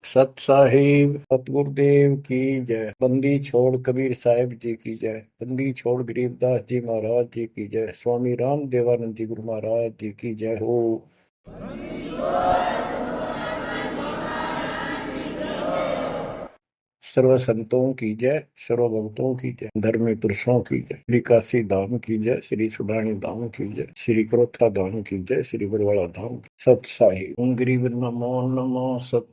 सत साहिब सतगुरुदेव की जय। बंदी छोड़ कबीर साहिब जी की जय। बंदी छोड़ गरीबदास जी महाराज जी की जय। स्वामी राम देवानंद जी गुरु महाराज जी की जय हो। सर्व संतों की जय, सर्व भक्तों की जय, धर्मी पुरुषों की जय, श्री काशी धाम की जय, श्री सुडानी धाम की जय, श्री क्रोथा धाम की जय, श्री बरवाड़ा धाम की। सत साहिब ओम गरीब नमो नमो सत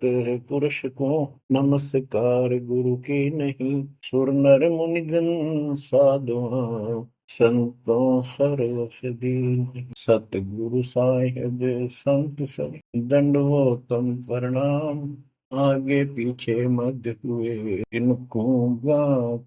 पुरुष को नमस्कार गुरु की नहीं। सुर नर मुनिजन साधुआ संतों सर्वसदी। सतगुरु साहिब संत सब दंडवतम प्रणाम। आगे पीछे मध्य हुए इनको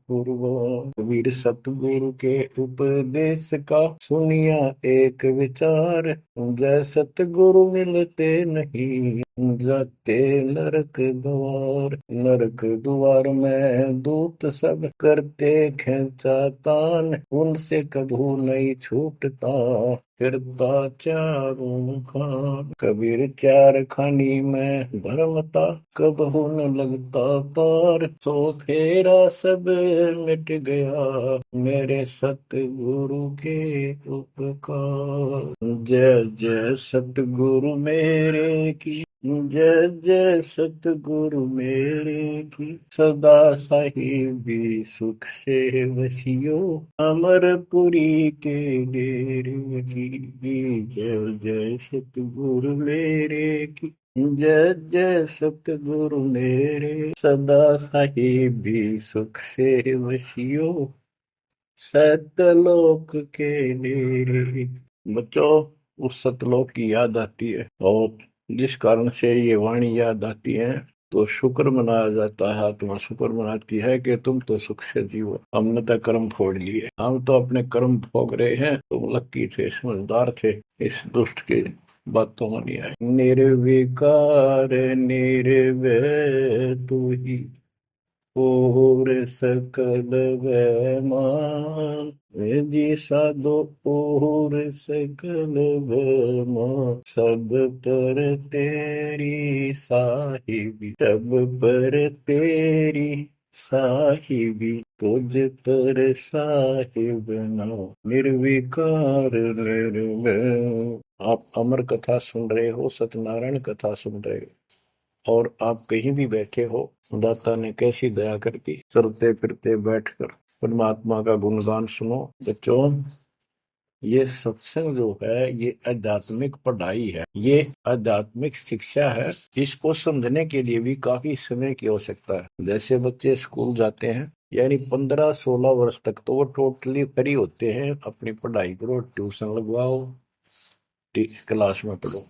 पूर्व। कबीर सतगुरु के उपदेश का सुनिया एक विचार। जय सतगुरु मिलते नहीं जाते नरक द्वार। नरक द्वार में दूत सब करते खेचा तान। उनसे कभू नहीं छूटता फिरता चारों खान। कबीर चार खानी में भरमता कबहू न लगता पार। सो फेरा सब मिट गया मेरे सतगुरु के उपकार। जय जय सतगुरु मेरे की जय जय सतगुरु मेरे की। सदा साहिबी सुख से वसियो अमरपुरी के डेरे की। जय जय सतगुरु मेरे की जय जय सतगुरु मेरे। सदा साहिबी सुख से वसियो सतलोक के डेरे। बच्चों, उस सतलोक की याद आती है और जिस कारण से ये वाणी याद आती है तो शुक्र मनाया जाता है। आत्मा शुक्र मनाती है कि तुम तो सुख से जीवो। हमने तो कर्म फोड़ लिए, हम तो अपने कर्म भोग रहे हैं। तुम लक्की थे, समझदार थे, इस दुष्ट के बातों में नहीं आए। निर्विकार निर्भय तू ही और सकल वैमान। जी साधो और सकल वैमान। सब पर तेरी साहिबी, सब पर तेरी साहिबी, तुझ पर साहिब नाम। निर्विकार निर्भय। आप अमर कथा सुन रहे हो, सत्यनारायण कथा सुन रहे हो और आप कहीं भी बैठे हो, दाता ने कैसी दया कर दी। चलते फिरते बैठकर परमात्मा का गुणगान सुनो। बच्चों, ये सत्संग जो है ये आध्यात्मिक पढ़ाई है, ये आध्यात्मिक शिक्षा है। इसको समझने के लिए भी काफी समय की आवश्यकता है। जैसे बच्चे स्कूल जाते हैं, यानी 15-16 वर्ष तक तो वो टोटली फ्री होते हैं। अपनी पढ़ाई करो, ट्यूशन लगवाओ, क्लास में पढ़ो।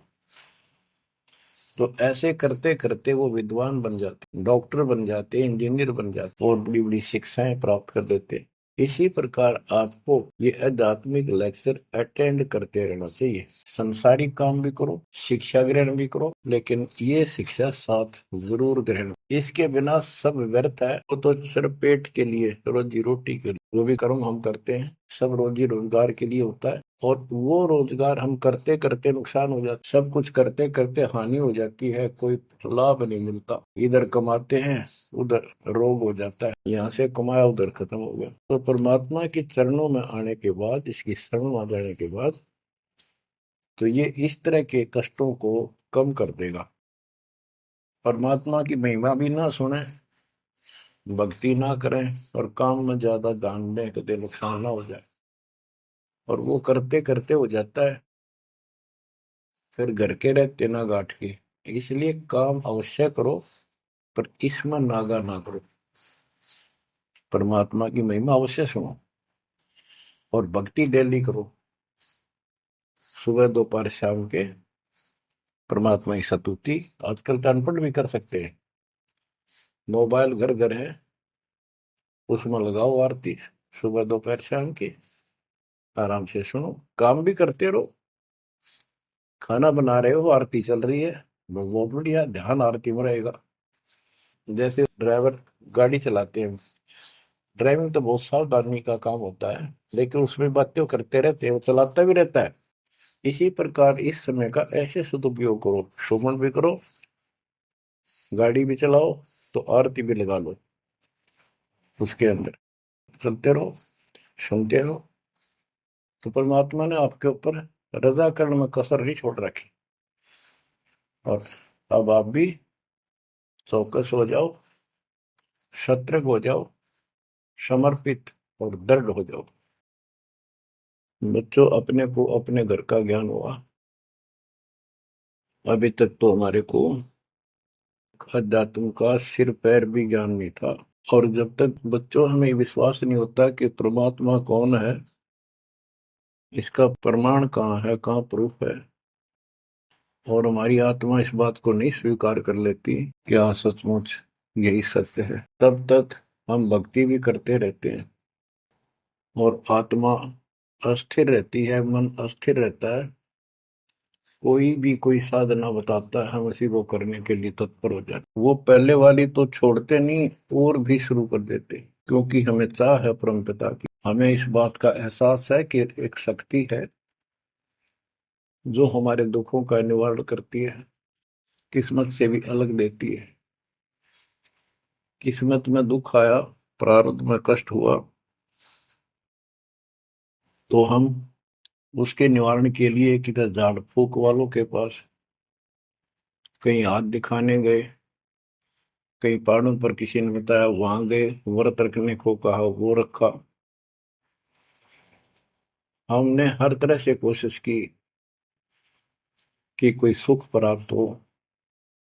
तो ऐसे करते करते वो विद्वान बन जाते, डॉक्टर बन जाते, इंजीनियर बन जाते और बड़ी बड़ी शिक्षाएं प्राप्त कर लेते। इसी प्रकार आपको ये आध्यात्मिक लेक्चर अटेंड करते रहना चाहिए। संसारिक काम भी करो, शिक्षा ग्रहण भी करो, लेकिन ये शिक्षा साथ जरूर ग्रहण। इसके बिना सब व्यर्थ है। वो तो सिर्फ पेट के लिए, रोजी रोटी के लिए जो भी कर्म हम करते हैं सब रोजी रोजगार के लिए होता है। और वो रोजगार हम करते करते नुकसान हो जाता, सब कुछ करते करते हानि हो जाती है, कोई लाभ नहीं मिलता। इधर कमाते हैं उधर रोग हो जाता है, यहाँ से कमाया उधर खत्म हो गया। तो परमात्मा के चरणों में आने के बाद, इसकी शरण में आ जाने के बाद तो ये इस तरह के कष्टों को कम कर देगा। परमात्मा की महिमा भी ना सुने, भक्ति ना करें और काम में ज्यादा ध्यान दें, कभी नुकसान ना हो जाए। और वो करते करते हो जाता है, फिर घर के रहते ना गांठ के। इसलिए काम अवश्य करो, पर इसमें नागा ना करो। परमात्मा की महिमा अवश्य सुनो और भक्ति डेली करो, सुबह दोपहर शाम के परमात्मा की स्तुति। आजकल तो अनपढ़ भी कर सकते हैं, मोबाइल घर घर है, उसमें लगाओ आरती सुबह दोपहर शाम की, आराम से सुनो। काम भी करते रहो, खाना बना रहे हो आरती चल रही है, बहुत बढ़िया, ध्यान आरती में रहेगा। जैसे ड्राइवर गाड़ी चलाते हैं, ड्राइविंग तो बहुत सावधानी का काम होता है, लेकिन उसमें बातें करते रहते हैं, वो चलाता भी रहता है। इसी प्रकार इस समय का ऐसे सदुपयोग करो, श्रवण भी करो, गाड़ी भी चलाओ तो आरती भी लगा लो उसके अंदर, चलते रहो, सुनते रहो। तो परमात्मा ने आपके ऊपर रजा करने में कसर नहीं छोड़ रखी। और अब आप भी चौकस हो जाओ, सतर्क हो जाओ, समर्पित और दृढ़ हो जाओ। बच्चों, अपने को अपने घर का ज्ञान हुआ, अभी तक तो हमारे को अध्यात्म का सिर पैर भी ज्ञान नहीं था। और जब तक बच्चों हमें विश्वास नहीं होता कि परमात्मा कौन है, इसका प्रमाण कहाँ है, कहाँ प्रूफ है, और हमारी आत्मा इस बात को नहीं स्वीकार कर लेती कि हाँ सचमुच यही सत्य है, तब तक हम भक्ति भी करते रहते हैं और आत्मा अस्थिर रहती है, मन अस्थिर रहता है। कोई भी कोई साधना बताता है, हम उसी को करने के लिए तत्पर हो जाते। वो पहले वाली तो छोड़ते नहीं, और भी शुरू कर देते, क्योंकि हमें चाह है परम पिता की। हमें इस बात का एहसास है कि एक शक्ति है जो हमारे दुखों का निवारण करती है, किस्मत से भी अलग देती है। किस्मत में दुख आया, प्रारब्ध में कष्ट हुआ, तो हम उसके निवारण के लिए किधर झाड़ फूक वालों के पास, कहीं हाथ दिखाने गए, कहीं पहाड़ों पर किसी ने बताया वहां गए, व्रत रखने को कहा वो रखा। हमने हर तरह से कोशिश की कि कोई सुख प्राप्त हो,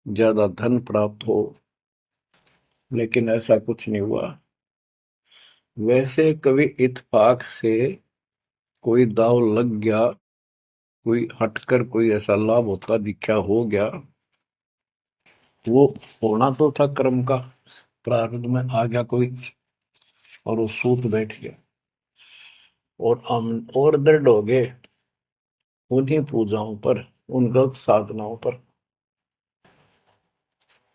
ज्यादा धन प्राप्त हो, लेकिन ऐसा कुछ नहीं हुआ। वैसे कभी इत्तेफाक से कोई दाव लग गया, कोई हटकर कोई ऐसा लाभ होता दिखा हो गया, वो होना तो था कर्म का, प्रारब्ध में आ गया कोई और वो सूत बैठ गया, और हम और दृढ़ हो गए उन्हीं पूजाओं पर, उन गलत साधनाओं पर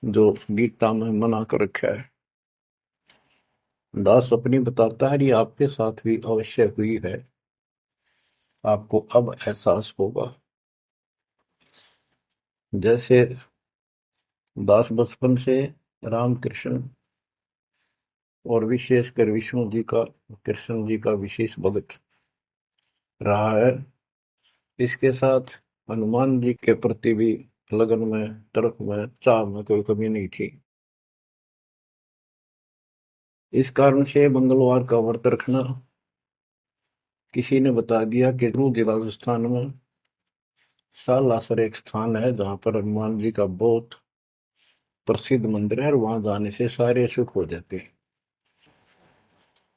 जो गीता में मना कर रखा है। दास अपनी बताता है, ये आपके साथ भी अवश्य हुई है, आपको अब एहसास होगा। जैसे दास बचपन से रामकृष्ण और विशेषकर विष्णु जी का, कृष्ण जी का विशेष भक्त रहा है, इसके साथ हनुमान जी के प्रति भी लगन में, तड़प में, चाह में कोई कमी नहीं थी। इस कारण से मंगलवार का व्रत रखना, किसी ने बता दिया कि जिला राजस्थान में सालासर एक स्थान है जहां पर हनुमान जी का बहुत प्रसिद्ध मंदिर है, और वहां जाने से सारे सुख हो जाते हैं।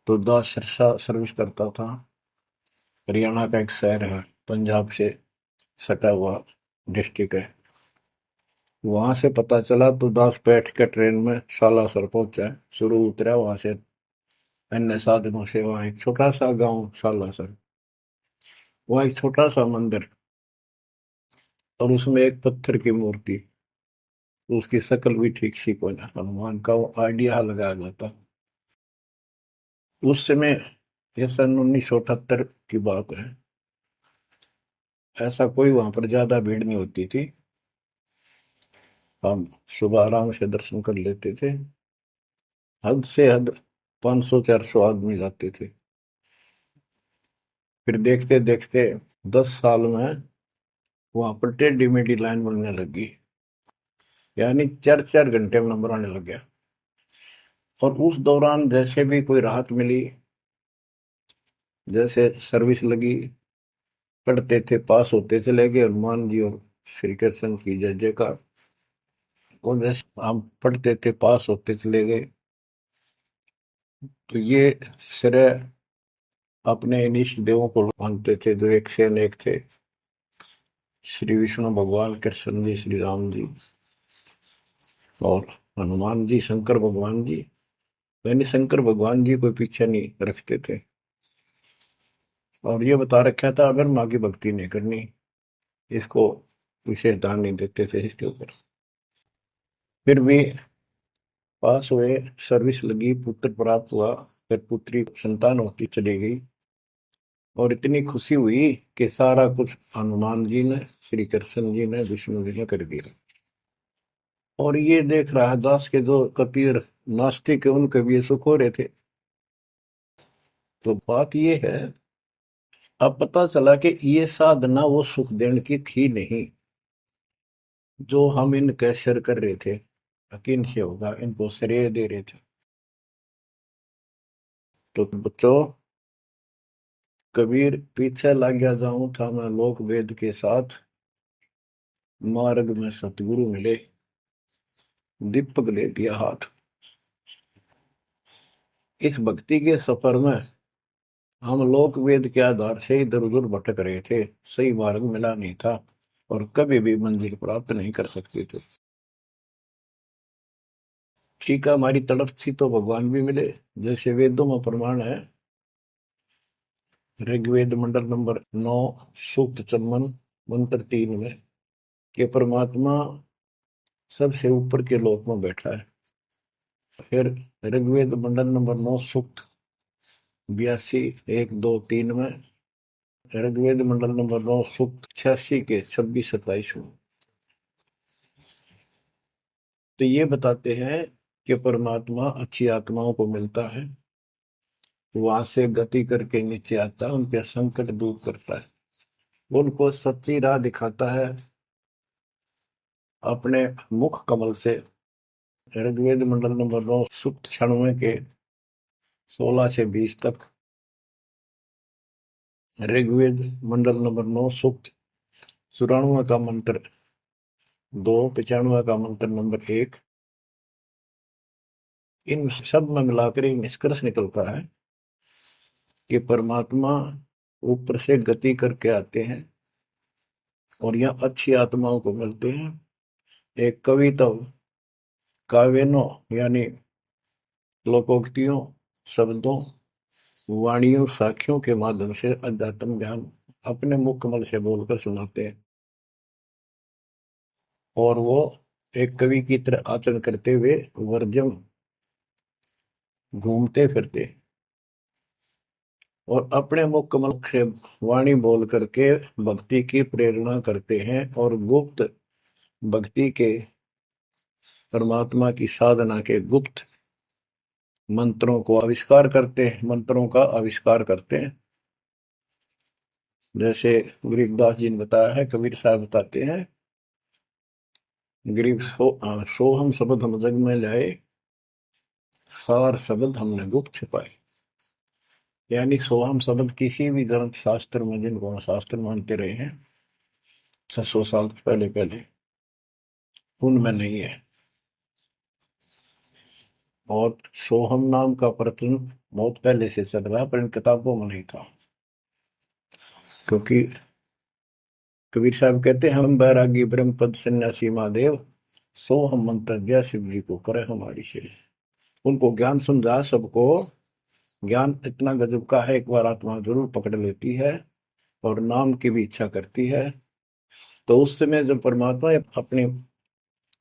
तो दास सिरसा सर्विस करता था, हरियाणा का एक शहर है, पंजाब से सटा हुआ डिस्ट्रिक्ट है। वहां से पता चला तो दास बैठ कर ट्रेन में सालासर पहुंचा, शुरू उतरा वहां से अन्य साधनों से। वहां एक छोटा सा गांव सालासर, वहां एक छोटा सा मंदिर, और उसमें एक पत्थर की मूर्ति, उसकी शक्ल भी ठीक सी को ना, हनुमान का वो आइडिया लगाया जाता। उस समय, यह सन 1978 की बात है, ऐसा कोई वहां पर ज्यादा भीड़ नहीं होती थी, हम सुबह आराम से दर्शन कर लेते थे। हद से हद 500-400 आदमी जाते थे। फिर देखते देखते 10 साल में वहां पर टेढ़ी मेढ़ी लाइन बनने लगी, यानी 4-4 घंटे में नंबर आने लग गया। और उस दौरान जैसे भी कोई राहत मिली, जैसे सर्विस लगी, पढ़ते थे, पास होते चले गए, हनुमान जी और श्री कृष्ण की जय जयकार। और जैसे हम पढ़ते थे, पास होते चले गए, तो ये श्रेय अपने इष्ट देवों को मानते थे जो एक से अनेक थे, श्री विष्णु भगवान, कृष्ण जी, श्री राम जी और हनुमान जी, शंकर भगवान जी। मैंने शंकर भगवान जी को पीछे नहीं रखते थे, और ये बता रखा था अगर माँ की भक्ति नहीं करनी, इसको विशेष ध्यान नहीं देते थे इसके ऊपर। फिर भी पास हुए, सर्विस लगी, पुत्र प्राप्त हुआ, फिर पुत्री संतान होती चली गई, और इतनी खुशी हुई कि सारा कुछ हनुमान जी ने, श्री कृष्ण जी ने, विष्णु जी ने कर दिया। और ये देख रहा है दास के जो कबीर नास्तिक है उनके भी ये सुख हो रहे थे। तो बात ये है, अब पता चला कि ये साधना वो सुख देने की थी नहीं जो हम इनके सिर कर रहे थे, यकीन से होगा इनको श्रेय दे रहे थे। तो बच्चों, कबीर पीछे लग गया जाऊं था मैं लोक वेद के साथ, मार्ग में सतगुरु मिले, दीपक ले दिया हाथ। इस भक्ति के सफर में हम लोक वेद के आधार से इधर उधर भटक रहे थे, सही मार्ग मिला नहीं था और कभी भी मंजिल प्राप्त नहीं कर सकते थे। ठीक है, हमारी तड़प थी तो भगवान भी मिले, जैसे वेदों में प्रमाण है। ऋग्वेद मंडल नंबर 9 सूक्त चम्मन मंत्र 3 में कि परमात्मा सबसे ऊपर के लोक में बैठा है। फिर ऋग्वेद मंडल नंबर 9 सूक्त 82 1 2 3 में, ऋग्वेद मंडल नंबर 9 सूक्त 86 के 26 27 में। तो ये बताते हैं कि परमात्मा अच्छी आत्माओं को मिलता है, वहां से गति करके नीचे आता है, उनके संकट दूर करता है, उनको सच्ची राह दिखाता है अपने मुख कमल से। ऋग्वेद मंडल नंबर 9 सूक्त 96 के 16 से 20 तक, ऋग्वेद मंडल नंबर 9 सूक्त 94 का मंत्र 2, 95 का मंत्र नंबर 1, इन सब में मिलाकर एक निष्कर्ष निकलता है कि परमात्मा ऊपर से गति करके आते हैं और यहाँ अच्छी आत्माओं को मिलते हैं। एक कविता काव्यों यानी लोकोक्तियों, शब्दों, वाणियों, साखियों के माध्यम से अध्यात्म ज्ञान अपने मुख कमल से बोलकर सुनाते हैं और वो एक कवि की तरह आचरण करते हुए वर्जम घूमते फिरते और अपने मुख कमल से वाणी बोल करके भक्ति की प्रेरणा करते हैं और गुप्त भक्ति के, परमात्मा की साधना के गुप्त मंत्रों को आविष्कार करते हैं, मंत्रों का आविष्कार करते हैं। जैसे गरीबदास जी ने बताया है, कबीर साहब बताते हैं, गरीब सोहम शब्द हम जग में लाए, सार शब्द हमने गुप्त छिपाए। यानी सोहम शब्द किसी भी ग्रंथ शास्त्र में, जिनको शास्त्र मानते रहे हैं 600 साल पहले पहले, उनमें नहीं है। और सोहम नाम का प्रचलन बहुत पहले से चल रहा है पर इन किताबों में नहीं था, क्योंकि कबीर साहब कहते हैं, हम बैरागी ब्रह्म पद सन्यासी महादेव, सो हम मंत्र दिया शिव जी को करे हमारी शेर। उनको ज्ञान समझा सबको, ज्ञान इतना गजब का है, एक बार आत्मा जरूर पकड़ लेती है और नाम की भी इच्छा करती है। तो उस समय जब परमात्मा अपने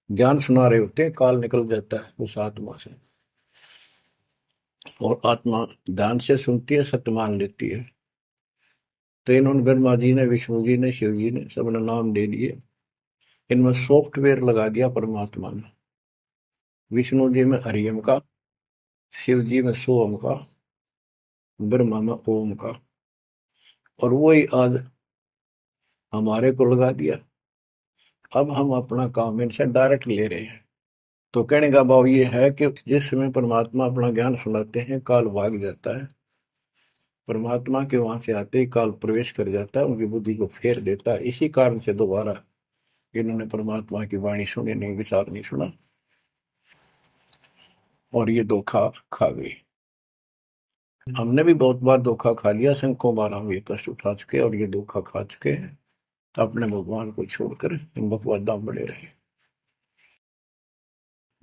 ज्ञान सुना रहे होते हैं, काल निकल जाता है उस आत्मा से और आत्मा ध्यान से सुनती है, सत्य मान लेती है। तो इन्होंने ब्रह्मा जी ने, विष्णु जी ने, शिव जी ने सबने नाम दे दिए, इनमें सॉफ्टवेयर लगा दिया परमात्मा ने। विष्णु जी में हरियम का, शिव जी में सोम का, ब्रह्मा में ओम का, और वही आज हमारे को लगा दिया। अब हम अपना काम इनसे डायरेक्ट ले रहे हैं। तो कहने का भाव ये है कि जिस समय परमात्मा अपना ज्ञान सुनाते हैं, काल भाग जाता है, परमात्मा के वहां से आते ही काल प्रवेश कर जाता है, उनकी बुद्धि को फेर देता है। इसी कारण से दोबारा इन्होंने परमात्मा की वाणी सुनी नहीं, विचार नहीं सुना और ये धोखा खा गई। हमने भी बहुत बार धोखा खा लिया, सैकड़ों बार हम ये कष्ट उठा चुके और ये धोखा खा चुके हैं। अपने भगवान को छोड़कर इन बकवादा में बड़े रहे।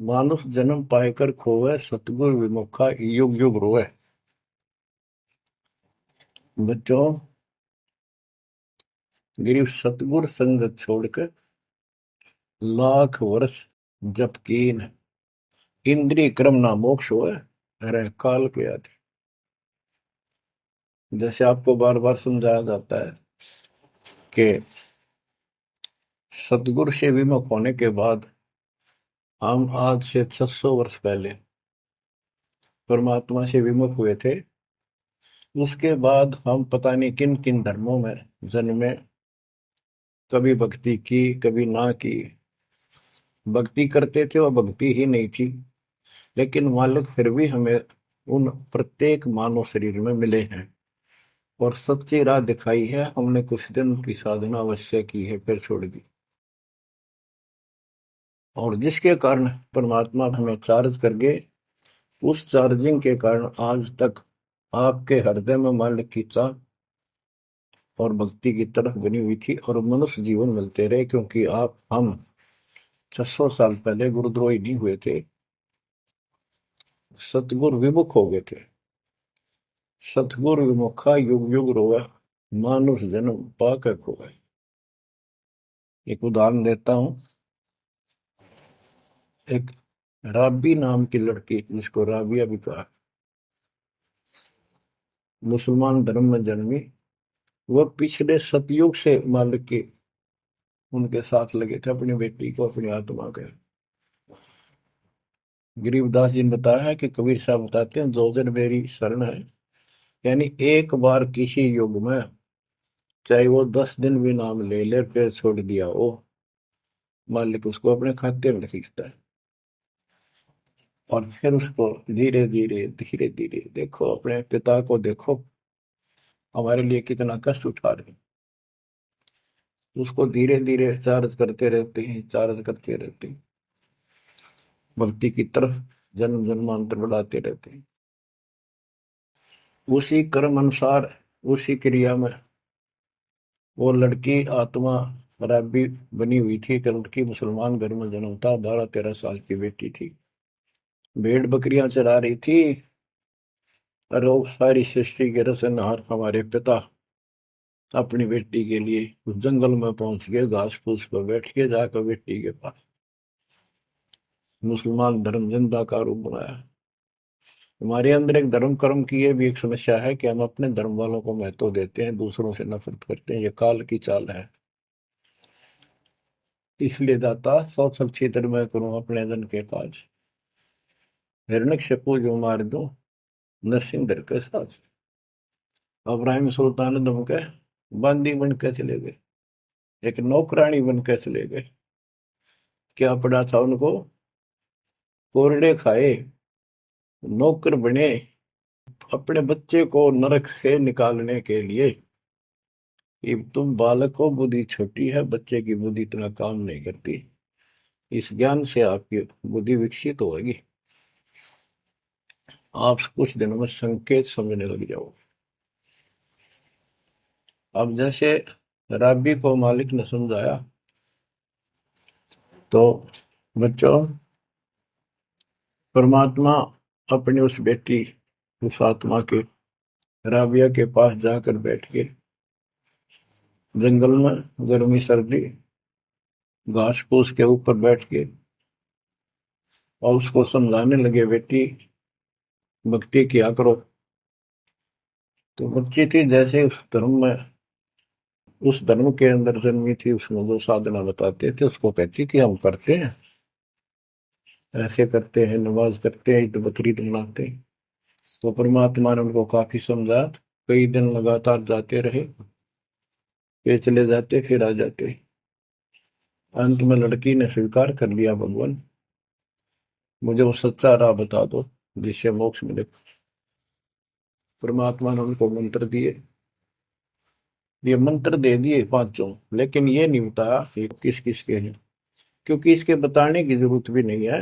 मानुष जन्म पाएकर खोवे, सतगुर विमुखा युग युग रोए। बच्चों, गिरीश सतगुर संगत छोड़कर लाख वर्ष जप कीन, इंद्रिय क्रम ना मोक्ष होए, रह काल के आदि। जैसे आपको बार बार समझाया जाता है कि सतगुरु से विमुख होने के बाद हम आज से 600 वर्ष पहले परमात्मा से विमुख हुए थे। उसके बाद हम पता नहीं किन किन धर्मों में जन्मे, कभी भक्ति की कभी ना की। भक्ति करते थे वो भक्ति ही नहीं थी, लेकिन मालिक फिर भी हमें उन प्रत्येक मानव शरीर में मिले हैं और सच्ची राह दिखाई है। हमने कुछ दिन की साधना अवश्य की है, फिर छोड़ दी, और जिसके कारण परमात्मा हमें चार्ज कर गए। उस चार्जिंग के कारण आज तक आपके हृदय में मालिक की चाह और भक्ति की तरफ बनी हुई थी, और मनुष्य जीवन मिलते रहे, क्योंकि आप हम 600 साल पहले गुरुद्रोही नहीं हुए थे, सतगुरु विमुख हो गए थे। सतगुरु विमुखा युग युग रोवे, मानुष जन्म पाके खोए। एक उदाहरण देता हूं। एक राबी नाम की लड़की, जिसको राबिया भी कहा, मुसलमान धर्म में जन्मी। वह पिछले सतयुग से मालिक के उनके साथ लगे थे, अपनी बेटी को, अपनी आत्मा के। गरीबदास जी ने बताया है कि कबीर साहब बताते हैं, दो दिन मेरी शरण है, यानी एक बार किसी युग में चाहे वो 10 दिन भी नाम ले ले, फिर छोड़ दिया वो, मालिक उसको अपने खाते में खींचता है। और फिर उसको धीरे धीरे धीरे धीरे, देखो अपने पिता को, देखो हमारे लिए कितना कष्ट उठा रहे हैं, उसको धीरे धीरे चार्ज करते रहते हैं, चार्ज करते रहते हैं, भक्ति की तरफ जन्म जन्मांतर बढ़ाते रहते हैं। उसी कर्म अनुसार, उसी क्रिया में वो लड़की आत्मा राबी बनी हुई थी। कि लड़की मुसलमान घर में जन्म था, 12-13 साल की बेटी थी, भेड़ बकरियां चरा रही थी। और वो सारी सृष्टि के रचनहार हमारे पिता अपनी बेटी के लिए उस जंगल में पहुंच गए, घास फूस पर बैठ के जाकर बेटी के पास मुसलमान धर्म जिंदा का रूप बनाया। हमारे अंदर एक धर्म कर्म की ये भी एक समस्या है कि हम अपने धर्म वालों को महत्व देते हैं, दूसरों से नफरत करते हैं। ये काल की चाल है। इसलिए दाता सौ सब क्षेत्र में करूं अपने धन के काज, हिरण्यकशिपु जो मार दो, नरसिंह धर के साथ। अब्राहिम सुल्तान दम के बंदी बन के चले गए, एक नौकरानी बन के चले गए। क्या पड़ा था उनको? कोरडे खाए, नौकर बने, अपने बच्चे को नरक से निकालने के लिए। कि तुम बालक को, बुद्धि छोटी है, बच्चे की बुद्धि इतना काम नहीं करती, इस ज्ञान से आपकी बुद्धि विकसित होगी, आप कुछ दिनों में संकेत समझने लग जाओ। अब जैसे राबी को मालिक ने समझाया, तो बच्चों परमात्मा अपनी उस बेटी, उस आत्मा के, राबिया के पास जाकर बैठ के जंगल में गर्मी सर्दी घास फूस के ऊपर बैठ के, और उसको समझाने लगे, बेटी भक्ति किया करो। तो बच्ची थी, जैसे उस धर्म के अंदर जन्मी थी, उसमें जो साधना बताते थे उसको कहती कि हम करते हैं, ऐसे करते हैं, नमाज करते हैं, ईद बकरीद मनाते हैं। तो परमात्मा ने उनको काफी समझा। कई दिन लगातार जाते रहे, फिर चले जाते, फिर आ जाते। अंत में लड़की ने स्वीकार कर लिया, भगवान मुझे वो सच्चा राह बता दो जिससे मोक्ष मिले। परमात्मा ने उनको मंत्र दिए, ये मंत्र दे दिए पांचों, लेकिन ये नहीं बताया कि किस किस के हैं, क्योंकि इसके बताने की जरूरत भी नहीं है।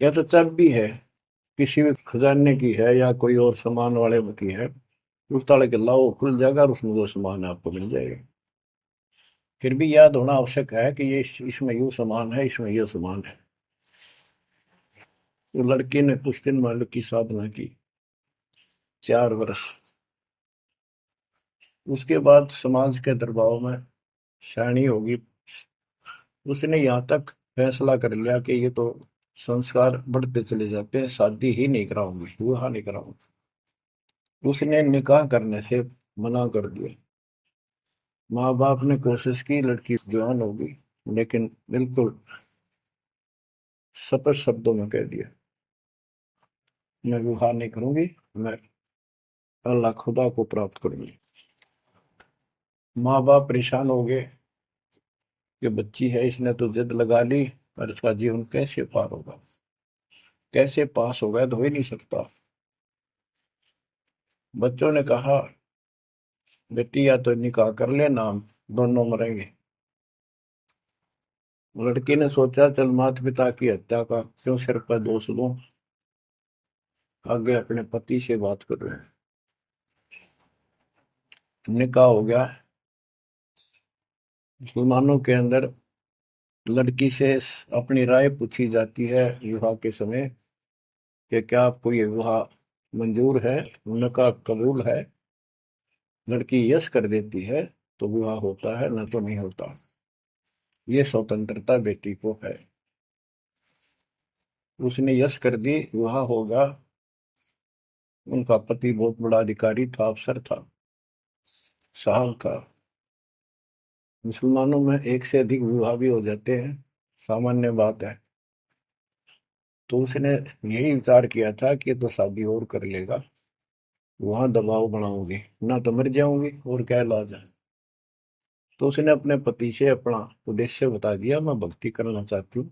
या तो तब भी है, किसी भी खजाने की है या कोई और सामान वाले की है, उस ताले के लाओ, खुल जाएगा और उसमें जो सामान है आपको मिल जाएगा। फिर भी याद होना आवश्यक है कि ये इसमें यूं सामान है, इसमें ये सामान है। तो लड़की ने कुछ दिन मालिक की साधना की, 4 वर्ष। उसके बाद समाज के दबाव में शानी होगी, उसने यहाँ तक फैसला कर लिया कि ये तो संस्कार बढ़ते चले जाते हैं, शादी ही नहीं कराऊंगी, विवाह नहीं कराऊंगी। उसने निकाह करने से मना कर दिया। माँ बाप ने कोशिश की, लड़की जवान होगी, लेकिन बिल्कुल स्पष्ट शब्दों में कह दिया, मैं विवाह नहीं करूंगी, मैं अल्लाह खुदा को प्राप्त करूंगी। माँ बाप परेशान हो गए कि बच्ची है, इसने तो जिद लगा ली, और इसका जीवन कैसे पार होगा, कैसे पास होगा, तो हो ही नहीं सकता। बच्चों ने कहा, बेटी या तो निकाह कर लेना, हम दोनों मरेंगे। लड़की ने सोचा, चल माता पिता की हत्या का क्यों सिर पर दोष लूं, आगे अपने पति से बात कर रहे हैं। निकाह हो गया। मुसलमानों के अंदर लड़की से अपनी राय पूछी जाती है विवाह के समय कि क्या आपको ये विवाह मंजूर है, निकाह कबूल है। लड़की यस कर देती है तो विवाह होता है, न तो नहीं होता। ये स्वतंत्रता बेटी को है। उसने यस कर दी, विवाह होगा। उनका पति बहुत बड़ा अधिकारी था, अफसर था, साहब था। मुसलमानों में एक से अधिक विवाह भी हो जाते हैं, सामान्य बात है। तो उसने यही विचार किया था कि तो शादी और कर लेगा, वहां दबाव बनाऊंगी, ना तो मर जाऊंगी, और क्या इलाज है। तो उसने अपने पति से अपना उद्देश्य बता दिया, मैं भक्ति करना चाहती हूँ,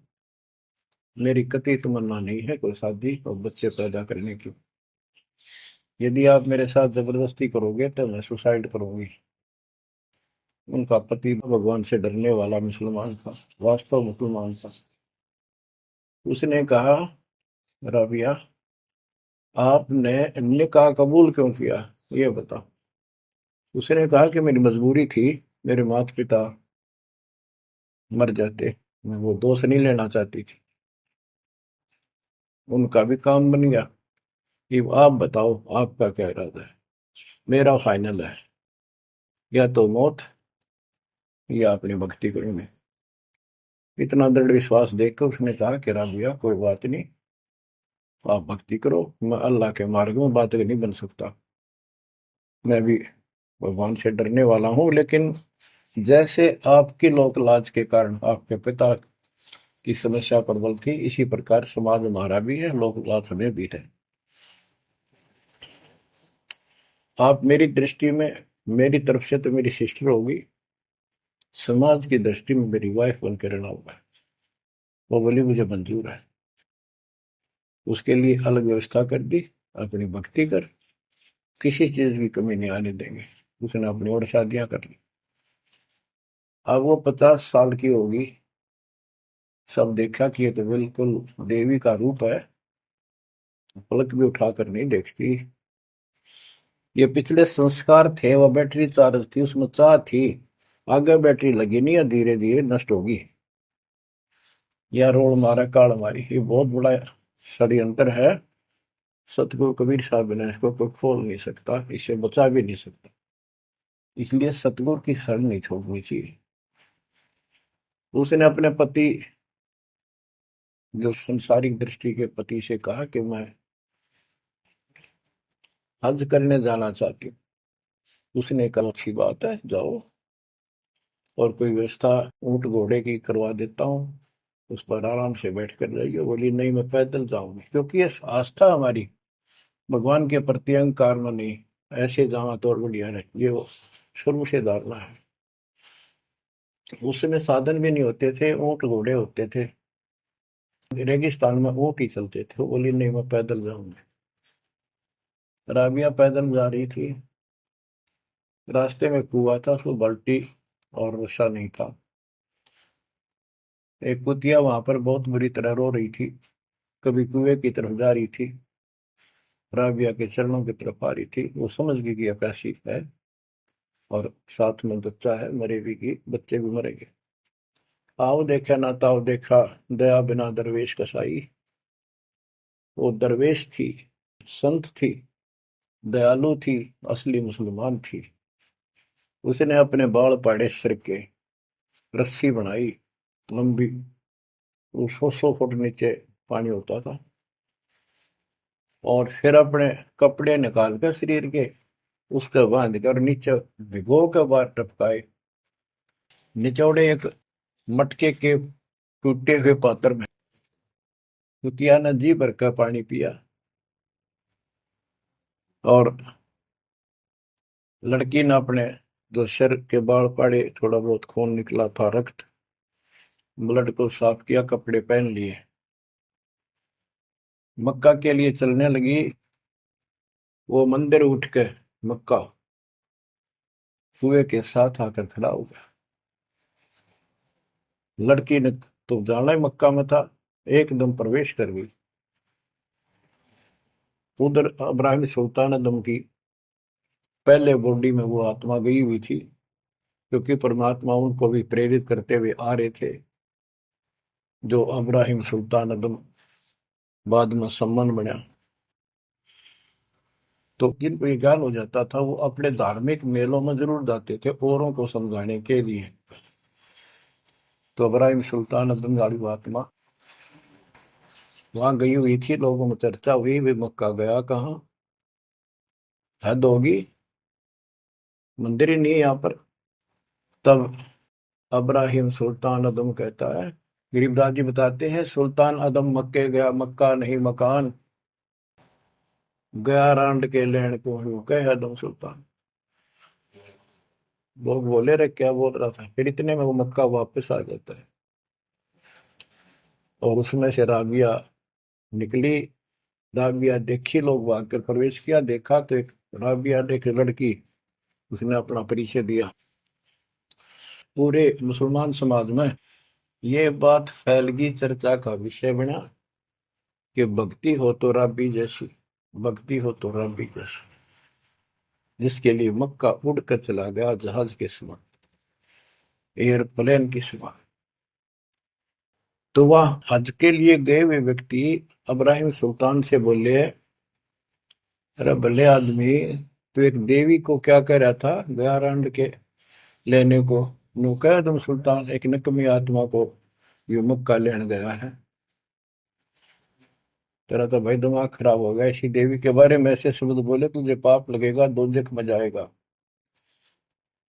मेरी कतई तमन्ना नहीं है कोई शादी और बच्चे पैदा करने की। यदि आप मेरे साथ जबरदस्ती करोगे तो मैं सुसाइड करूंगी। उनका पति भगवान से डरने वाला मुसलमान था, वास्तव मुसलमान था। उसने कहा, राबिया, आपने निकाह कबूल क्यों किया, ये बता। उसने कहा कि मेरी मजबूरी थी, मेरे माता पिता मर जाते, मैं वो दोष नहीं लेना चाहती थी। उनका भी काम बन गया। कि आप बताओ, आपका क्या इरादा है। मेरा फाइनल है, या तो मौत या अपनी भक्ति करूंगे। इतना दृढ़ विश्वास देखकर उसने कहा कि राबिया, कोई बात नहीं, आप भक्ति करो, मैं अल्लाह के मार्ग में बात नहीं बन सकता। मैं भी भगवान से डरने वाला हूँ, लेकिन जैसे आपकी लोक लाज के कारण आपके पिता की समस्या प्रबल थी, इसी प्रकार समाज हमारा भी है, लोक लाज हमें भी है। आप मेरी दृष्टि में, मेरी तरफ से तो मेरी सिस्टर होगी, समाज की दृष्टि में मेरी वाइफ बनकर रहना होगा। वो बोली, मुझे मंजूर है। उसके लिए अलग व्यवस्था कर दी, अपनी भक्ति कर, किसी चीज की कमी नहीं आने देंगे। उसने अपनी और शादियां कर ली। अब वो 50 साल की होगी। सब देखा कि ये तो बिल्कुल देवी का रूप है, पलक भी उठाकर नहीं देखती। ये पिछले संस्कार थे, वो बैटरी चार्ज थी, उसमें चाह थी, आगे बैटरी लगी नहीं है, धीरे धीरे नष्ट होगी। या रोड मारा काल मारी, ये बहुत बड़ा षड्यंत्र है। सतगुरु कबीर साहब ने इसको कोई खोल नहीं सकता, इसे बचा भी नहीं सकता। इसलिए सतगुरु की शरण नहीं छोड़नी चाहिए। उसने अपने पति, जो संसारिक दृष्टि के पति से कहा कि मैं हज करने जाना चाहती हूँ। उसने कहा, अच्छी बात है, जाओ, और कोई व्यवस्था ऊंट घोड़े की करवा देता हूँ, उस पर आराम से बैठ कर जाइए। बोली, नहीं, मैं पैदल जाऊंगी, क्योंकि ये आस्था हमारी भगवान के प्रति अहंकार में नहीं, ऐसे जाना तो और बढ़िया है, ये वो शुरू से धारणा है। उस समय साधन भी नहीं होते थे, ऊंट घोड़े होते थे, रेगिस्तान में ऊंट ही चलते थे। वो बोली, नहीं, मैं पैदल जाऊंगी। राबिया पैदल जा रही थी। रास्ते में कुआं था, उसमें बाल्टी और रस्सा नहीं था। एक कुतिया वहां पर बहुत बुरी तरह रो रही थी, कभी कुएं की तरफ जा रही थी, राबिया के चरणों की तरफ आ रही थी। वो समझ गई कि प्यासी है, और साथ में बच्चा है, मरेगी की, बच्चे भी मरेंगे। आओ देखा ना ताओ देखा, दया बिना दरवेश कसाई। वो दरवेश थी, संत थी, दयालु थी, असली मुसलमान थी। उसने अपने बाल पाड़े सिर के, रस्सी बनाई लंबी, वो 100 फुट नीचे पानी होता था, और फिर अपने कपड़े निकाल कर शरीर के, उसके बांध कर नीचे भिगो के बाद टपकाए, निचौड़े एक मटके के टूटे हुए पात्र में कुतिया ने जी भर का पानी पिया और लड़की ने अपने जो सिर के बाल पाड़े, थोड़ा बहुत खून निकला था, रक्त, ब्लड को साफ किया, कपड़े पहन लिए, मक्का के लिए चलने लगी। वो मंदिर उठ के मक्का कुएं के साथ आकर खड़ा हो गया। लड़की ने तो जाना ही मक्का में था, एकदम प्रवेश कर गई। उधर इब्राहिम सुल्तान दम की पहले बॉडी में वो आत्मा गई हुई थी, क्योंकि परमात्मा उनको भी प्रेरित करते हुए आ रहे थे। जो इब्राहिम सुल्तान दम बाद में सम्मान बना, तो जिनको ये ज्ञान हो जाता था वो अपने धार्मिक मेलों में जरूर जाते थे औरों को समझाने के लिए। तो इब्राहिम सुल्तान दम वाली आत्मा वहां गई हुई थी, लोगों में चर्चा हुई, वे मक्का गया कहाँ, हद होगी, मंदिर ही नहीं है यहाँ पर। तब अब्राहिम सुल्तान अदम कहता है, गरीबदास जी बताते हैं, सुल्तान अदम मक्के गया, मक्का नहीं मकान, गया रांड के लेन को यूं कहे अदम सुल्तान। लोग बोले रे क्या बोल रहा था, फिर इतने में वो मक्का वापस आ जाता है और उसमें से राबिया निकली। राबिया देखी, लोग भाग कर प्रवेश किया, देखा तो एक राबिया ने, एक लड़की, उसने अपना परिचय दिया। पूरे मुसलमान समाज में ये बात फैल गई, चर्चा का विषय बना कि भक्ति हो तो राबी जैसी, भक्ति हो तो राबी जैसी, जिसके लिए मक्का उड़कर चला गया जहाज के समान, एयरप्लेन के समान। तो वह हज के लिए गए हुए व्यक्ति इब्राहिम सुल्तान से बोले, अरे भले आदमी, तो एक देवी को क्या कह रहा था, गया रांड के लेने को, नु कह तुम सुल्तान एक नकमी आत्मा को यू मक्का लेने गया है। तेरा तो भाई दिमाग खराब हो गया, ऐसी देवी के बारे में ऐसे शब्द बोले, तुझे पाप लगेगा, दोजख में जाएगा।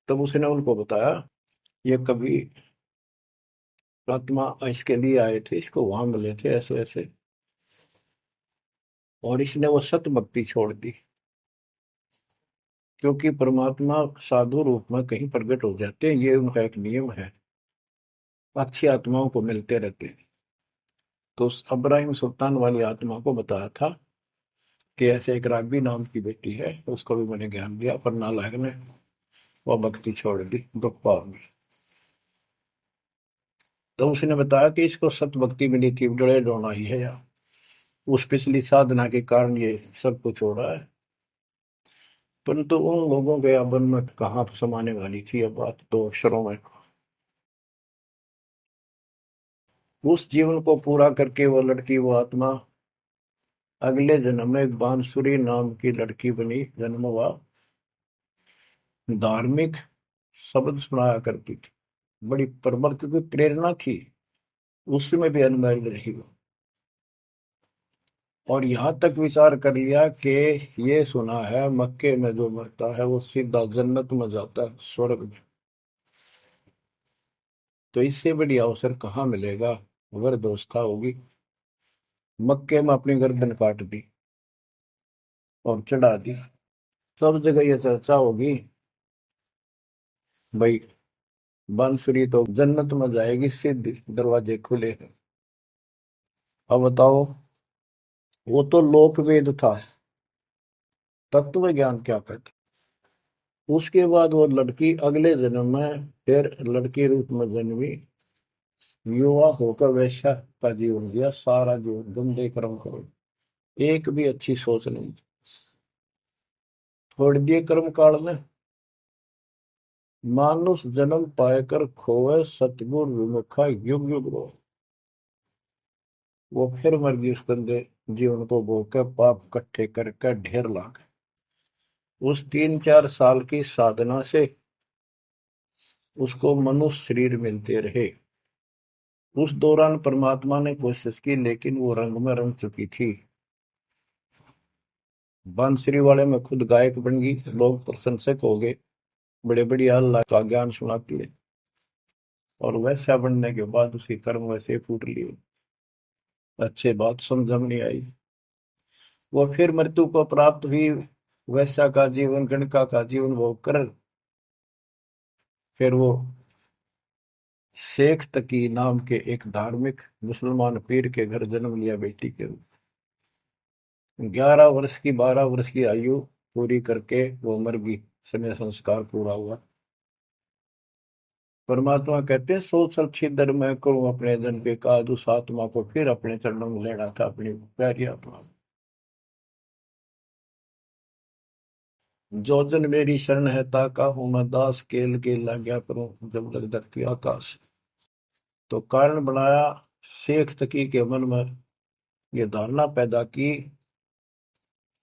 तब उसने उनको बताया, ये कभी आत्मा इसके लिए आए थे, इसको वहां मिले थे ऐसे ऐसे, और इसने वो सत भक्ति छोड़ दी, क्योंकि परमात्मा साधु रूप में कहीं प्रकट हो जाते हैं, ये उनका एक नियम है, अच्छी आत्माओं को मिलते रहते हैं। तो उस इब्राहिम सुल्तान वाली आत्मा को बताया था कि ऐसे एक राबी नाम की बेटी है, उसको भी मैंने ज्ञान दिया, पर नालायक ने वह भक्ति छोड़ दी, दुख पाओगी। तो उसने बताया कि इसको सत भक्ति मिली थी, डरे डोना ही है यार, उस पिछली साधना के कारण ये सब कुछ हो रहा है। परंतु उन लोगों के अबन में कहाँ समाने वाली थी यह बात, दो अक्षरों में। उस जीवन को पूरा करके वो लड़की, वो आत्मा अगले जन्म में एक बांसुरी नाम की लड़की बनी, जन्म हुआ, धार्मिक शब्द सुनाया करती थी, बड़ी परवर की प्रेरणा थी, उसमें भी अनमैरिड रही वो। और यहां तक विचार कर लिया कि ये सुना है मक्के में जो मरता है वो सीधा जन्नत में जाता है, स्वर्ग में। तो इससे बड़ी अवसर कहाँ मिलेगा, अगर दोस्ता होगी। मक्के में अपनी गर्दन काट दी और चढ़ा दी, सब जगह ये चर्चा होगी, भाई बांसुरी तो जन्नत में जाएगी, सीधे दरवाजे खुले हैं। अब बताओ, वो तो लोक वेद था, तत्व ज्ञान क्या कहते। उसके बाद वो लड़की अगले जन्म में फिर लड़की रूप में जन्मी, युवा होकर वैश्या का जीवन दिया, सारा जीवन गंदे कर्म करो, एक भी अच्छी सोच नहीं, छोड़ दिए कर्म काल में। मानुष जन्म पाएकर खोए, सतगुर विमुखा युग युग रो। वो फिर मर गई उस गंदे जीवन को भोग कर, पाप इकट्ठे करके ढेर ला गए। उस 3-4 साल की साधना से उसको मनुष्य शरीर मिलते रहे। उस दौरान परमात्मा ने कोशिश की, लेकिन वो रंग में रंग चुकी थी। बांसुरी वाले में खुद गायक बन गई, लोग प्रशंसक हो गए, बड़े बड़ी अल्लाह का ज्ञान सुनाती है, और वैसा बनने के बाद उसके कर्म वैसे फूट लिए। अच्छे बात समझ में नहीं आई। वो फिर मृत्यु को प्राप्त हुई, वैश्या का जीवन, गणिका का जीवन वो कर, फिर वो शेख तकी नाम के एक धार्मिक मुसलमान पीर के घर जन्म लिया बेटी के रूप। 11 वर्ष की 12 वर्ष की आयु पूरी करके वो मर गई, समय संस्कार पूरा हुआ। परमात्मा कहते हैं, सो सल छिदर मैं करूं अपने जन के काज, उस आत्मा को फिर अपने चरणों में लेना था, अपनी प्यारी आत्मा। जो जन मेरी शरण है ताका हूं मैं दास, केल के लाग्या करूं जब तक धरती आकाश। तो कारण बनाया, शेख तकी के मन में ये धारणा पैदा की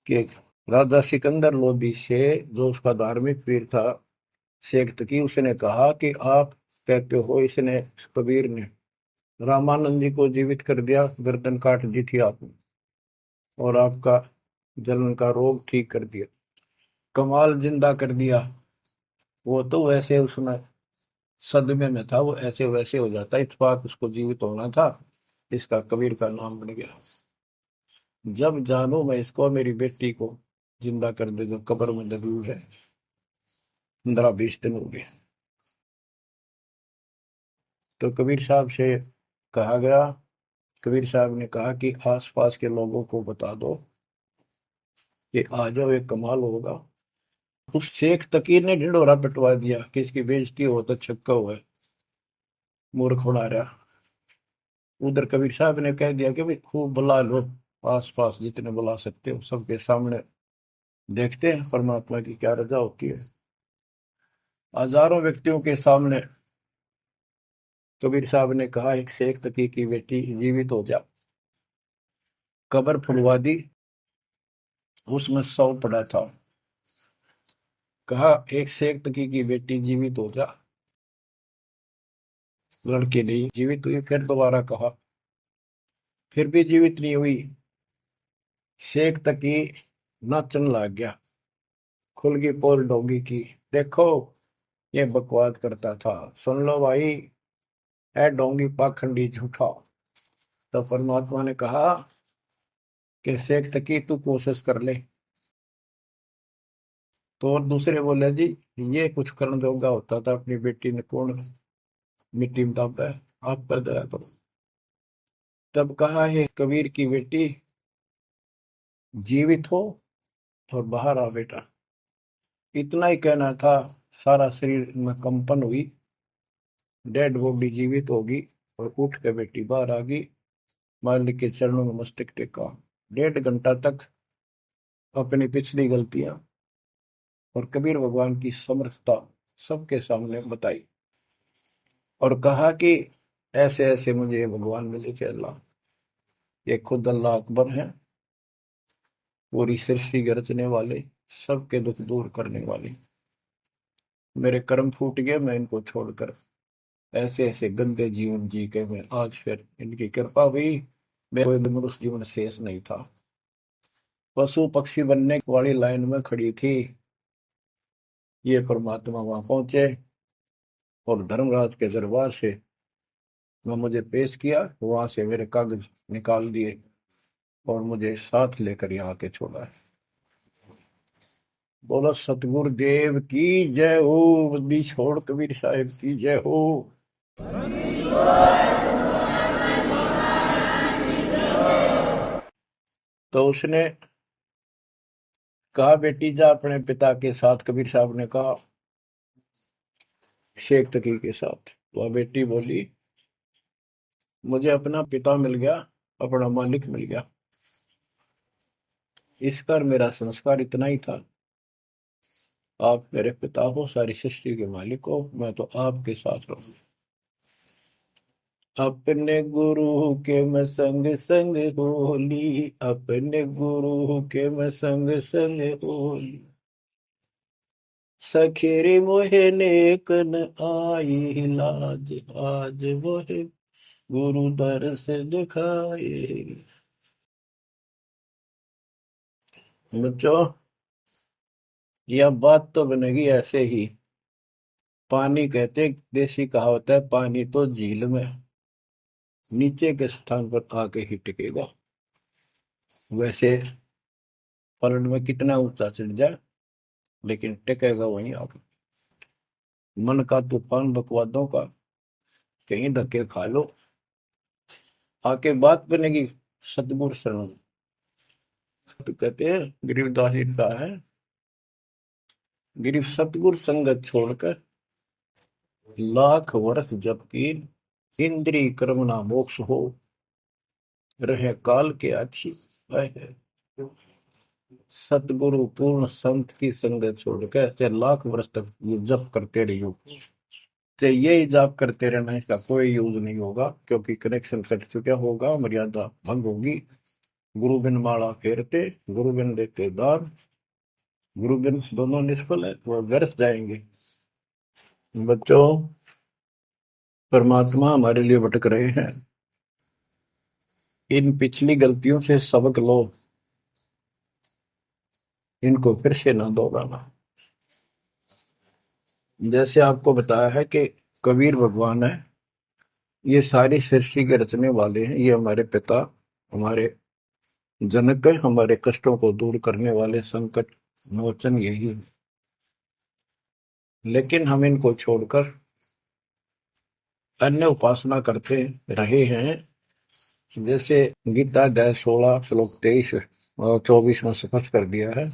कि राजा सिकंदर लोदी से, जो उसका धार्मिक पीर था शेख तकी, उसने कहा कि आप कहते हो इसने, कबीर ने रामानंद जी को जीवित कर दिया, गर्दन काट दी थी आपने, और आपका जलन का रोग ठीक कर दिया, कमाल जिंदा कर दिया। वो तो वैसे उसमें सदमे में था, वो ऐसे वैसे हो जाता, इत्तेफाक उसको जीवित होना था, इसका कबीर का नाम बन गया। जब जानू मैं इसको, मेरी बेटी को जिंदा कर दे जो कब्र में दबी हुई है, 15-20 दिन हो गए। तो कबीर साहब से कहा गया, कबीर साहब ने कहा कि आसपास के लोगों को बता दो कि आ जाओ, एक कमाल होगा। उस शेख तकीर ने ढिंढोरा पिटवा दिया कि इसकी बेइज्जती हो तो छक्का हुआ है, मूर्ख बना रहा। उधर कबीर साहब ने कह दिया कि भाई खूब बुला लो, आस पास जितने बुला सकते हो, सबके सामने देखते हैं परमात्मा की क्या रजा होती है। हजारों व्यक्तियों के सामने कबीर साहब ने कहा, एक शेख तकी की बेटी जीवित हो जा। कब्र खुलवा दी, उसमें 100 पड़ा था। कहा, एक शेख तकी की बेटी जीवित हो जा, लड़की नहीं जीवित हुई। फिर दोबारा कहा, फिर भी जीवित नहीं हुई। शेख तकी नाचन लग गया, खुल गई पोल डोंगी की। देखो ये बकवास करता था, सुन लो भाई, है डोंगी पाखंडी झूठा। तो परमात्मा ने कहा कि शेख तकी तू कोशिश कर ले। तो और दूसरे बोले, जी ये कुछ करने जोगा होता था, अपनी बेटी ने कौन मिट्टी में दाबा है, आप पर दया करो। तब कहा, है कबीर की बेटी जीवित हो और बाहर आ बेटा। इतना ही कहना था, सारा शरीर में कंपन हुई, डेड बॉडी जीवित होगी, और उठ के बेटी बाहर आ गई, मालिक के चरणों में मस्तक टेका। 1.5 घंटा तक अपनी पिछली गलतियां और कबीर भगवान की समर्थता सबके सामने बताई, और कहा कि ऐसे ऐसे मुझे ये भगवान मिले थे अल्लाह, ये खुद अल्लाह अकबर हैं, पूरी सृष्टि के रचने वाले, सबके दुख दूर करने वाले। मेरे कर्म फूट गए, मैं इनको छोड़कर ऐसे ऐसे गंदे जीवन जी के मैं आज फिर इनकी कृपा हुई, मेरा कोई मनुष्य जीवन शेष नहीं था। पशु पक्षी बनने वाली लाइन में खड़ी थी, ये परमात्मा वहां पहुंचे और धर्मराज के दरबार से वह मुझे पेश किया, वहां से मेरे कागज निकाल दिए और मुझे साथ लेकर यहाँ के छोड़ा है। बोलो सतगुरु देव की जय हो, बद्दी छोड़ कबीर साहिब की जय हो। तो उसने कहा, बेटी जा अपने पिता के साथ। कबीर साहब ने कहा, शेख तकी के साथ। वह बेटी बोली, मुझे अपना पिता मिल गया, अपना मालिक मिल गया, इस कर मेरा संस्कार इतना ही था। आप मेरे पिता हो, सारी सृष्टि के मालिक हो, मैं तो आपके साथ रहूं। अपने गुरु के मैं संग संग होली, अपने गुरु के मैं संग संग होली, सखेरे मोहे नेक न आई लाज, आज मोहे गुरु दर से दिखाए। बच्चों, यह बात तो बनेगी ऐसे ही। पानी कहते, देसी कहावत है, पानी तो झील में, नीचे के स्थान पर आके ही टिकेगा। वैसे पलट में कितना ऊंचा चढ़ जाए, लेकिन टिकेगा वहीं आके। मन का तूफान बकवादों का, कहीं धक्के खा लो, आके बात बनेगी सतगुरु शरण। तो कहते हैं गरीबदास जी का है, गिरिव सतगुरु संगत छोड़कर लाख वर्ष जबकि इंद्रिय कर्म ना मोक्ष हो, रहे काल के आखी है। सतगुरु पूर्ण संत की संगत छोड़कर चाहे लाख वर्ष तक ये जप करते रहियो, चाहे ये जाप करते रहना, इसका कोई यूज नहीं होगा, क्योंकि कनेक्शन कट चुका होगा, मर्यादा भंग होगी। गुरु बिन माला फेरते, गुरु बिन देते दान, गुरु बिन दोनों निष्फल है, वो व्यर्थ जाएंगे। बच्चों, परमात्मा हमारे लिए भटक रहे हैं, इन पिछली गलतियों से सबक लो, इनको फिर से ना दोहराना। जैसे आपको बताया है कि कबीर भगवान है, ये सारी सृष्टि के रचने वाले हैं, ये हमारे पिता, हमारे जनक है, हमारे कष्टों को दूर करने वाले संकट मोचन यही है। लेकिन हम इनको छोड़कर अन्य उपासना करते रहे हैं। जैसे गीता अध्याय 16 श्लोक 23 और 24 में स्पष्ट कर दिया है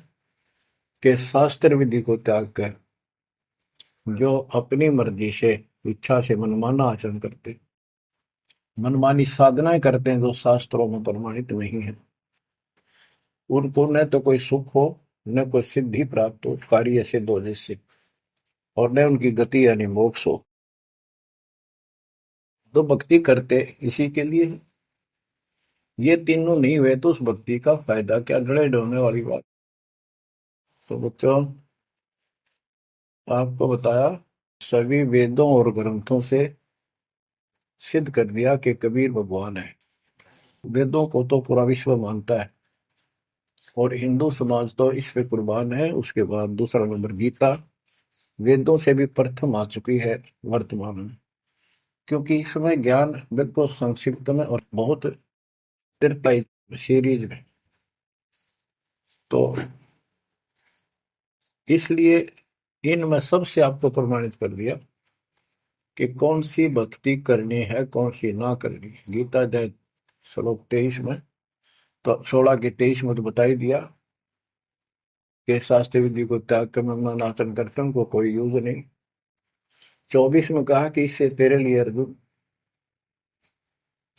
कि शास्त्र विधि को त्याग कर जो अपनी मर्जी से इच्छा से मनमाना आचरण करते, मनमानी साधनाएं करते हैं जो शास्त्रों में प्रमाणित नहीं है, उनको न तो कोई सुख हो, न कोई सिद्धि प्राप्त हो, कार्य सिद्ध हो जिससे, और न उनकी गति यानी मोक्ष हो। तो भक्ति करते इसी के लिए है। ये तीनों नहीं हुए तो उस भक्ति का फायदा क्या, जड़े ढोने वाली बात। तो बच्चों, आपको बताया, सभी वेदों और ग्रंथों से सिद्ध कर दिया कि कबीर भगवान है। वेदों को तो पूरा विश्व मानता है, और हिंदू समाज तो इस पे कुर्बान है। उसके बाद दूसरा नंबर गीता, वेदों से भी प्रथम आ चुकी है वर्तमान में, क्योंकि इसमें ज्ञान बिल्कुल संक्षिप्त में और बहुत तिरपाई सीरीज में, तो इसलिए इनमें सबसे आपको प्रमाणित कर दिया कि कौन सी भक्ति करनी है, कौन सी ना करनी है। गीता अध्याय श्लोक 23 में, तो 16 के 23 में तो बता ही दिया कि शास्त्र विधि को त्याग कर मनमाना करते उनको कोई यूज नहीं। 24 में कहा कि इससे तेरे लिए अर्जुन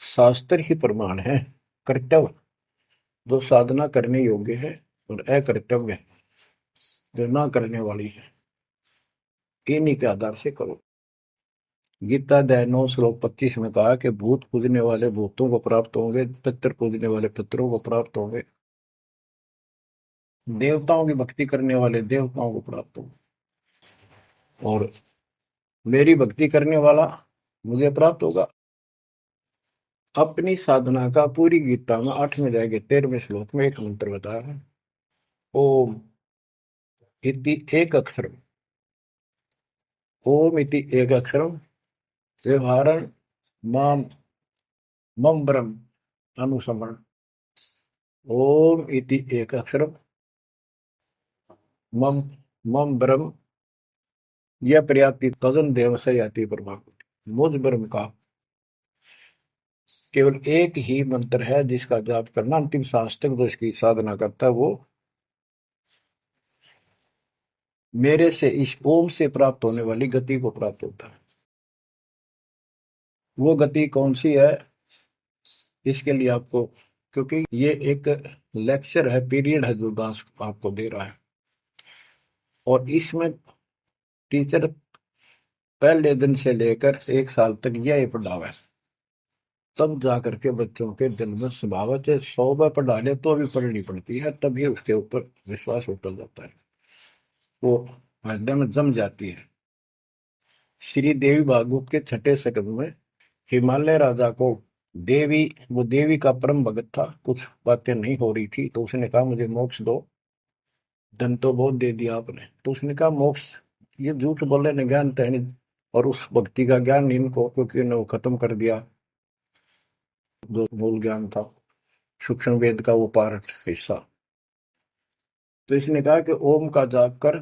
शास्त्र ही प्रमाण है, कर्तव्य जो साधना करने योग्य है और अकर्तव्य जो ना करने वाली है, इन्हीं के आधार से करो। गीता अध्याय 9 श्लोक 25 में कहा कि भूत पूजने वाले भूतों को प्राप्त होंगे, पितर पूजने वाले पितरों को प्राप्त होंगे, देवताओं की भक्ति करने वाले देवताओं को प्राप्त होंगे, और मेरी भक्ति करने वाला मुझे प्राप्त होगा। अपनी साधना का पूरी गीता में 8वें अध्याय के 13वें श्लोक में एक मंत्र बताया है, ओम इति एक अक्षरम, ओम इति एक अक्षरम व्यवहारण माम मम ब्रह्म अनुसमरण। ओम इति एक अक्षरम मम मम ब्रह्म यह पर्याप्ति तजन देव से याति परमात्मा। मुझ ब्रह्म का केवल एक ही मंत्र है जिसका जाप करना अंतिम सांस तक जो इसकी साधना करता है, वो मेरे से इस ओम से प्राप्त होने वाली गति को प्राप्त होता है। वो गति कौन सी है, इसके लिए आपको, क्योंकि ये एक लेक्चर है, पीरियड है जो दास आपको दे रहा है, और इसमें टीचर पहले दिन से लेकर 1 साल तक यही पढ़ावा है, तब जाकर के बच्चों के दिल में स्वभावत है। 100 बार पढ़ा ले तो भी पढ़नी पड़ती है, तभी उसके ऊपर विश्वास उतर जाता है, वो हृदय में जम जाती है। श्री देवी भागवत के 6ठे स्कंद में हिमालय राजा को देवी, वो देवी का परम भगत था, कुछ बातें नहीं हो रही थी, तो उसने कहा मुझे मोक्ष दो। धन तो बहुत दे दिया आपने, तो उसने कहा मोक्ष, ये झूठ बोले ने ज्ञान तो है नहीं, और उस भक्ति का ज्ञान इनको, क्योंकि उन्हें वो खत्म कर दिया। जो मूल ज्ञान था, सूक्ष्म वेद का वो पार्ट हिस्सा। तो इसने कहा कि ओम का जाप कर।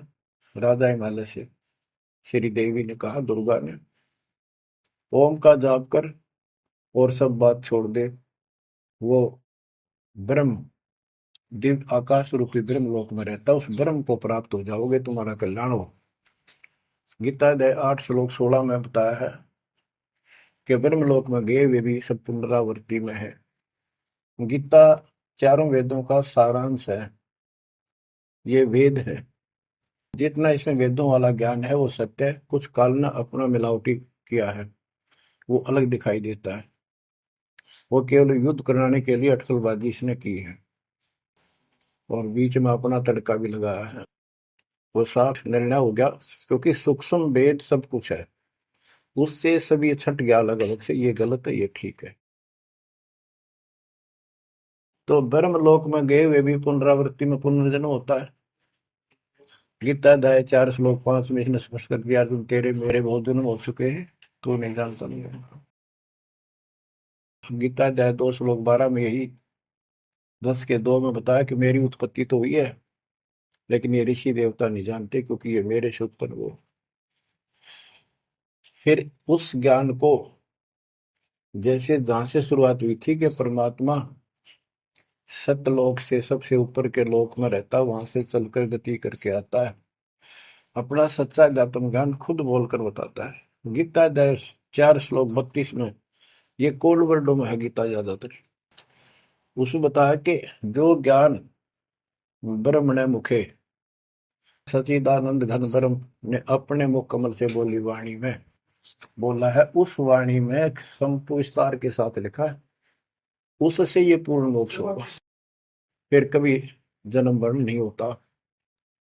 राजा हिमालय से श्री देवी ने कहा, दुर्गा ने, ओम का जाप कर और सब बात छोड़ दे। वो ब्रह्म, दिव्य आकाश रूपी ब्रह्म लोक में रहता, उस ब्रह्म को प्राप्त हो जाओगे, तुम्हारा कल्याण हो। गीता अध्याय 8 श्लोक 16 में बताया है कि ब्रह्म लोक में गए वे भी सब पुनरावृत्ति में है। गीता चारों वेदों का सारांश है, ये वेद है। जितना इसमें वेदों वाला ज्ञान है वो सत्य है, कुछ काल ने अपना मिलावटी किया है, वो अलग दिखाई देता है। वो केवल युद्ध कराने के लिए अटकलबाजी इसने की है और बीच में अपना तड़का भी लगाया है। वो साफ निर्णय हो गया, क्योंकि सूक्ष्म वेद सब कुछ है, उससे सभी छट गया अलग अलग से, ये गलत है, ये ठीक है। तो ब्रह्म लोक में गए हुए भी पुनरावृत्ति में पुनर्जन्म होता है। गीता अध्याय 4 श्लोक 5 में इसने स्पष्ट कर दिया, तुम तेरे मेरे बहुत जन्म हो चुके हैं, तू नहीं जानता नहीं है। गीता अध्याय 2 श्लोक 12 में यही 10 के 2 में बताया कि मेरी उत्पत्ति तो हुई है, लेकिन ये ऋषि देवता नहीं जानते, क्योंकि ये मेरे से उत्पन्न हुए। फिर उस ज्ञान को, जैसे जहां से शुरुआत हुई थी कि परमात्मा सतलोक से सबसे ऊपर के लोक में रहता, वहां से चलकर गति करके आता है, अपना सच्चा ज्ञातम ज्ञान खुद बोलकर बताता है। गीता अध्याय 4 श्लोक 32 में, ये कोड वर्डों में है गीता ज्यादातर, उसमें बताया कि जो ज्ञान ब्रह्मणे मुखे सचिदानंद घन ब्रह्म ने अपने मुख कमल से बोली वाणी में बोला है, उस वाणी में संपूर्ण विस्तार के साथ लिखा है, उससे ये पूर्ण मोक्ष होगा, फिर कभी जन्म मरण नहीं होता।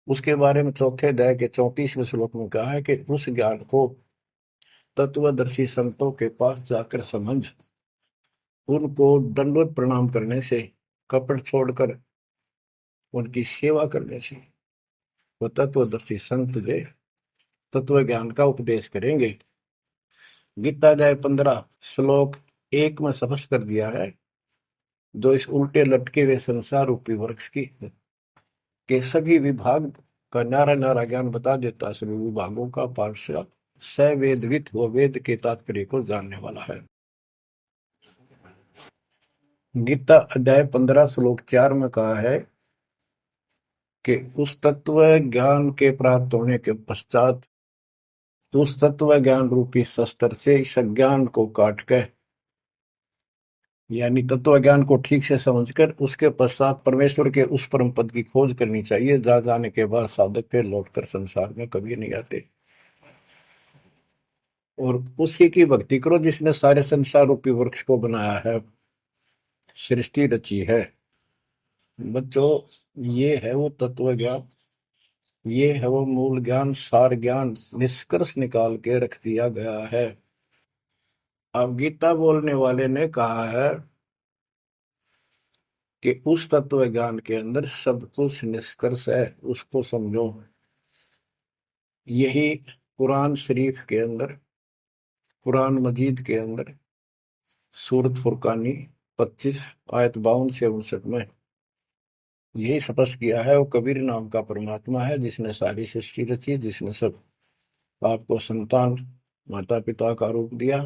उसके बारे में चौथे अध्याय के 34वें श्लोक में कहा है कि उस ज्ञान को तत्वदर्शी संतों के पास जाकर समझ, उनको दंडवत प्रणाम करने से, कपट छोड़कर उनकी सेवा करने से, वो तत्वदर्शी संत जो तत्व ज्ञान का उपदेश करेंगे। गीता अध्याय 15 श्लोक 1 में स्पष्ट कर दिया है, जो इस उल्टे लटके हुए संसार रूपी वृक्ष की के सभी विभाग का नारा नारा ज्ञान बता देता, सभी विभागों का पार्षद सवेदवित, वो वेद के तात्पर्य को जानने वाला है। गीता अध्याय 15 श्लोक 4 में कहा है कि उस तत्व ज्ञान के प्राप्त होने के पश्चात उस तत्व ज्ञान रूपी शस्त्र से इस अज्ञान को काट कर, यानी तत्व ज्ञान को ठीक से समझकर उसके पश्चात परमेश्वर के उस परम पद की खोज करनी चाहिए, जहां जाने के बाद साधक फिर लौटकर संसार में कभी नहीं आते, और उसी की भक्ति करो जिसने सारे संसार रूपी वृक्ष को बनाया है, सृष्टि रची है। बच्चों, ये है वो तत्व ज्ञान, ये है वो मूल ज्ञान, सार ज्ञान निष्कर्ष निकाल के रख दिया गया है। अब गीता बोलने वाले ने कहा है कि उस तत्व ज्ञान के अंदर सब कुछ निष्कर्ष है, उसको समझो। यही कुरान शरीफ के अंदर, कुरान मजीद के अंदर सूरत फुरकानी 25 आयत 52 से 59 में यही स्पष्ट किया है, वो कबीर नाम का परमात्मा है जिसने सारी सृष्टि रची, जिसने सब आपको संतान माता पिता का रूप दिया,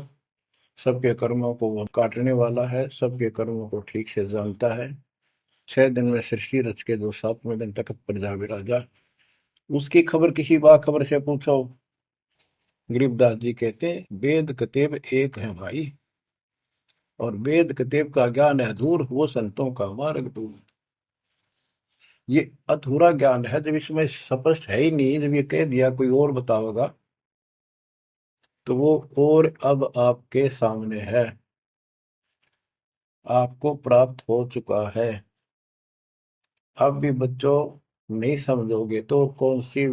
सबके कर्मों को वो काटने वाला है, सबके कर्मों को ठीक से जानता है। 6 दिन में सृष्टि रच के जो 7वें दिन तक प्रजा विराजा, उसकी खबर किसी बाखबर से पूछो। गरीबदास जी कहते, वेद कतेब एक है भाई, और वेद कतेब का ज्ञान है दूर, वो संतों का मार्ग दूर। ये अधूरा ज्ञान है, जब इसमें स्पष्ट है ही नहीं, जब ये कह दिया कोई और बताओगा, तो वो और अब आपके सामने है, आपको प्राप्त हो चुका है। अब भी बच्चों नहीं समझोगे तो कौन सी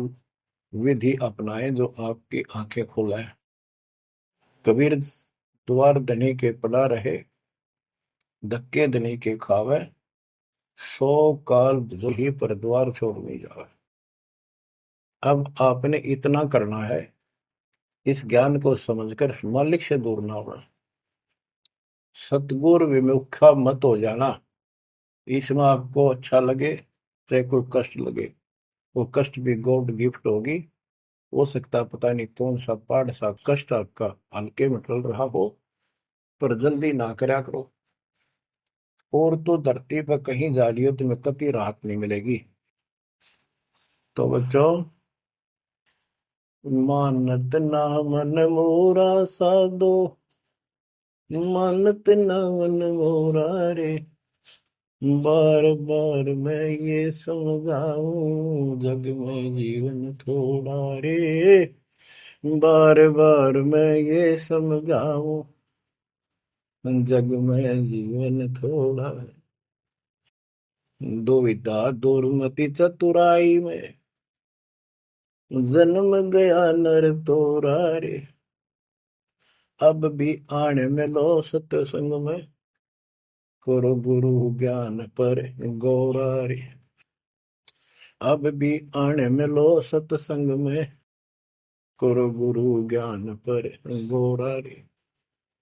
विधि अपनाएं जो आपकी आंखें खोले। कबीर द्वार धनी के पड़ा रहे, धक्के धनी के खावे, 100 काल जो ही पर द्वार छोड़ नहीं जावे। अब आपने इतना करना है, इस ज्ञान को समझकर मालिक से दूर ना होना। सतगुर विमुखा मत हो जाना। इसमें आपको अच्छा लगे चाहे कोई कष्ट लगे, वो कष्ट भी गॉड गिफ्ट होगी। हो सकता है पता नहीं कौन सा पाड़ सा कष्ट आपका हल्के में चल रहा हो, पर जल्दी ना करया करो। और तो धरती पर कहीं जा रही हो तुम्हें कभी राहत नहीं मिलेगी। तो बच्चों, मानत ना मन मोरा साधो, मानत ना मन मोरा रे, बार बार मैं ये समझाऊं जग में जीवन थोड़ा रे, बार बार मैं ये समझाऊं जग में जीवन थोड़ा। दुविधा दुर्मति चतुराई में जन्म गया नर तोरा रे, अब भी आने में लो सत्संग में, करो गुरु ज्ञान पर गौरा रे। अब भी आने में लो सत्संग में, करो गुरु ज्ञान पर गौरा रे।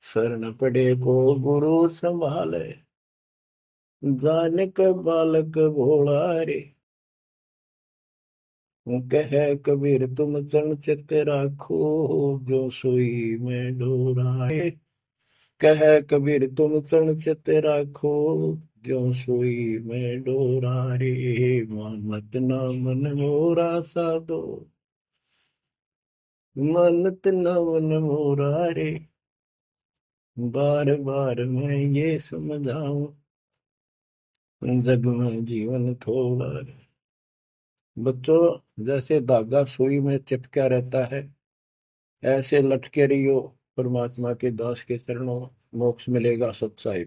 शरण पड़े को गुरु संभाले, जाने का बालक भोला रे। कहे कबीर तुम चरण चित राखो, जो सोई में डोराए। कहे कबीर तुम चरण चित राखो, जो सोई में डोरा रे। मानत ना मन मोरा साधो, मानत ना मन मोरा रे, बार बार मैं ये समझाऊं जग में जीवन थोड़ा रे। बच्चों, जैसे धागा सुई में चिपका रहता है, ऐसे लटके रहियो परमात्मा के दास के चरणों, मोक्ष मिलेगा सच्चाई।